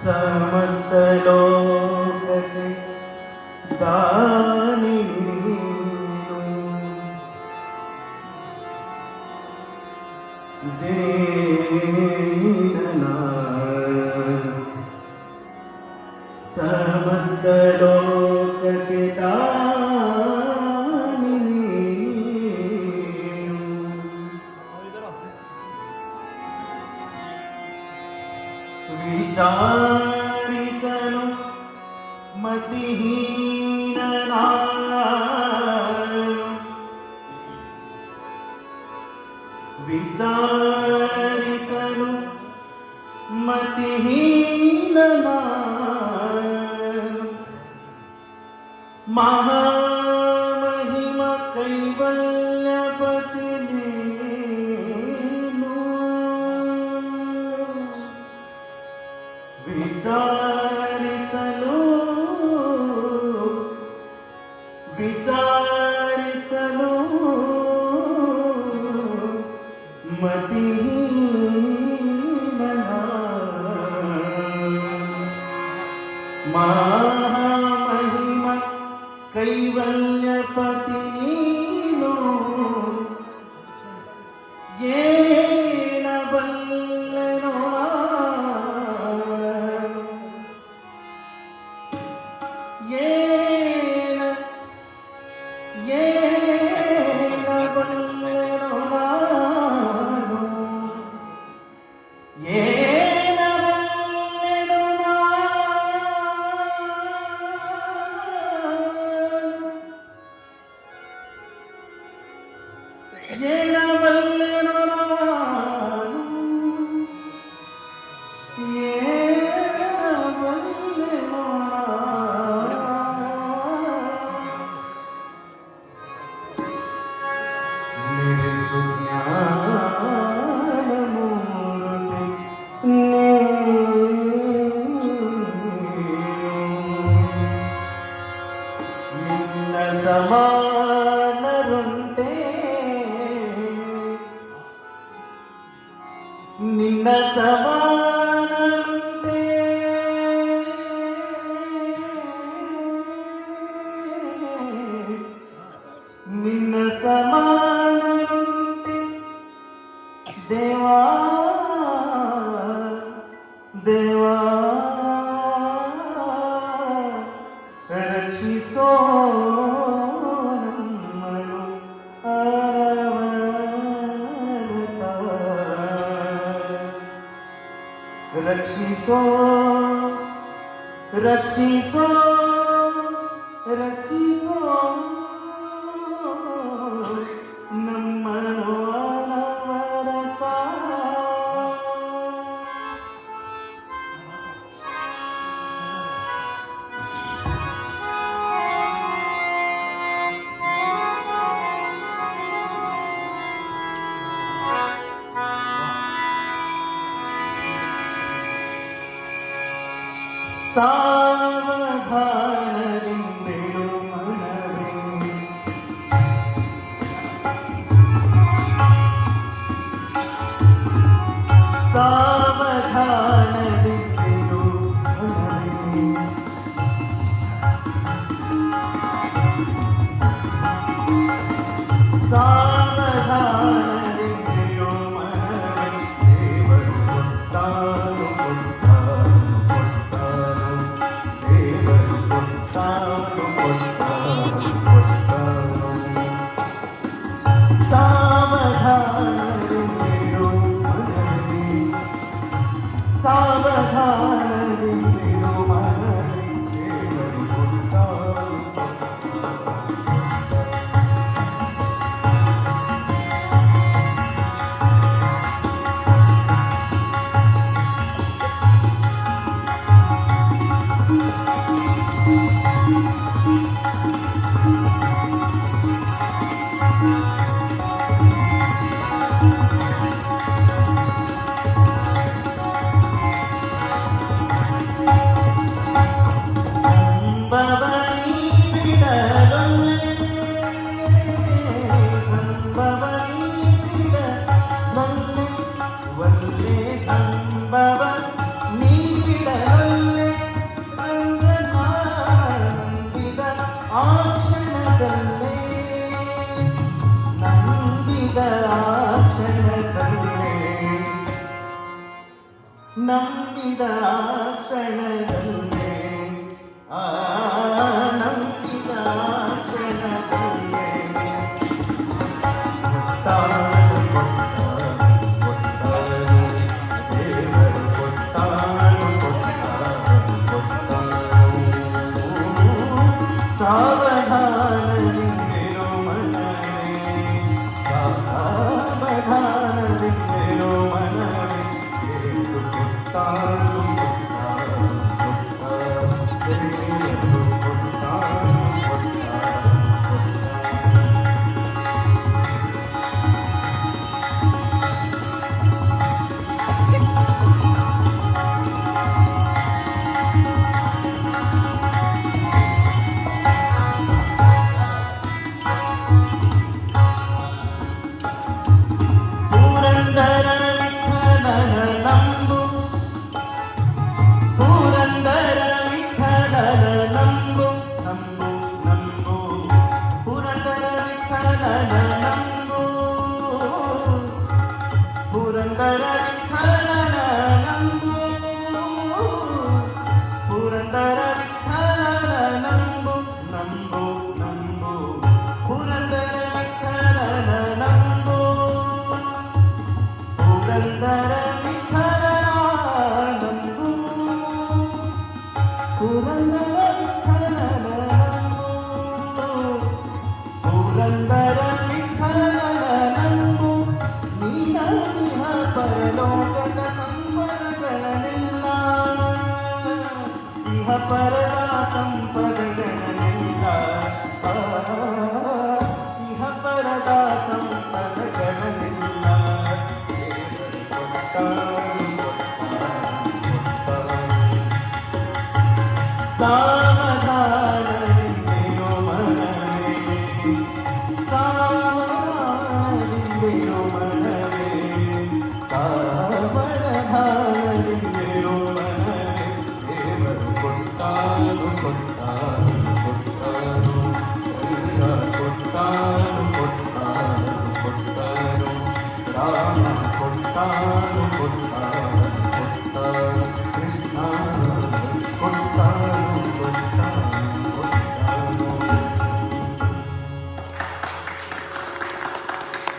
समस्त लोकके दानी दीननाथ समस्त लोकके दानी विचारिसनु मतिहीननानु विचारिसनु मतिहीननानु महामहिमा कैवल्यपति विचारिसಲು विचारिसಲು ಮತಿಹೀನನ ಮಹಾಮಹಿಮ ಕೈವಲ್ಯಪತಿ ನೀನು ಏನ ಬಲ್ಲೆನೋ ಏನ ಬಲ್ಲೆನೋ ನಾನು ಏನ ಬಲ್ಲೆನೋ ಏನ ಬಲ್ಲೆನೋ ನಿನ್ನ ಸಮಾನರುಂಟೆ ನಿನ್ನ ಸಮಾನರುಂಟೆ ನಿನ್ನ ಸಮಾನರುಂಟೆ ದೇವಾ ದೇವಾ ರಕ್ಷಿಸೋ ನಮ್ಮನು ಅರವರತ ರಕ್ಷಿಸೋ ರಕ್ಷಿಸೋ ರಕ್ಷಿಸೋ ನಮ್ಮನು ಅರವರತ ಸಾವಧಾನದಿಂದೆಳು ಮನವೇ ನಂಬಿದ ಆ ಕ್ಷಣದಲ್ಲೇ ನಂಬಿದ ಆ ಕ್ಷಣದಲ್ಲೇ ಆ ನಂಬಿದ ಆ ಕ್ಷಣದಲ್ಲೇ ಕೊಟ್ಟಾನು ಕೊಟ್ಟಾನು ದೇವರು ಕೊಟ್ಟಾನು ಕೊಟ್ಟಾನು ಸಾವಧಾನದಿಂದಿರು ಮನವೇ ಸಾವಧಾನದಿಂದಿರು ಮನವೇ ಎಂದು ಕೊಟ್ಟಾನು ದೇವರು ಕೊಟ್ಟಾನು ಪುರಂದರ ವಿಠಲನ ನಂಬು ಪುರಂದರ ವಿಠಲನ ನಂಬು ನಂಬು ನಂಬು ಪುರಂದರ ವಿಠಲನ ನಂಬು ಪುರಂದರ ವಿಠಲನ ನಂಬು ಪುರಂದರ ವಿಠಲನ ನಂಬು ನಂಬು ನಂಬು ಪುರಂದರ ವಿಠಲನ ನಂಬು ಪುರಂದರ ವಿಠಲನ ನಂಬು ಪುರಂದರ ವಿಠಲನ ನಂಬು ಪುರಂದರ ವಿಠಲನ ನಂಬು ನೀನಿಹ ಪರಲೋಕದ ಸಂಬರಗಳನ್ನೆಲ್ಲ ಇಹ ಪರ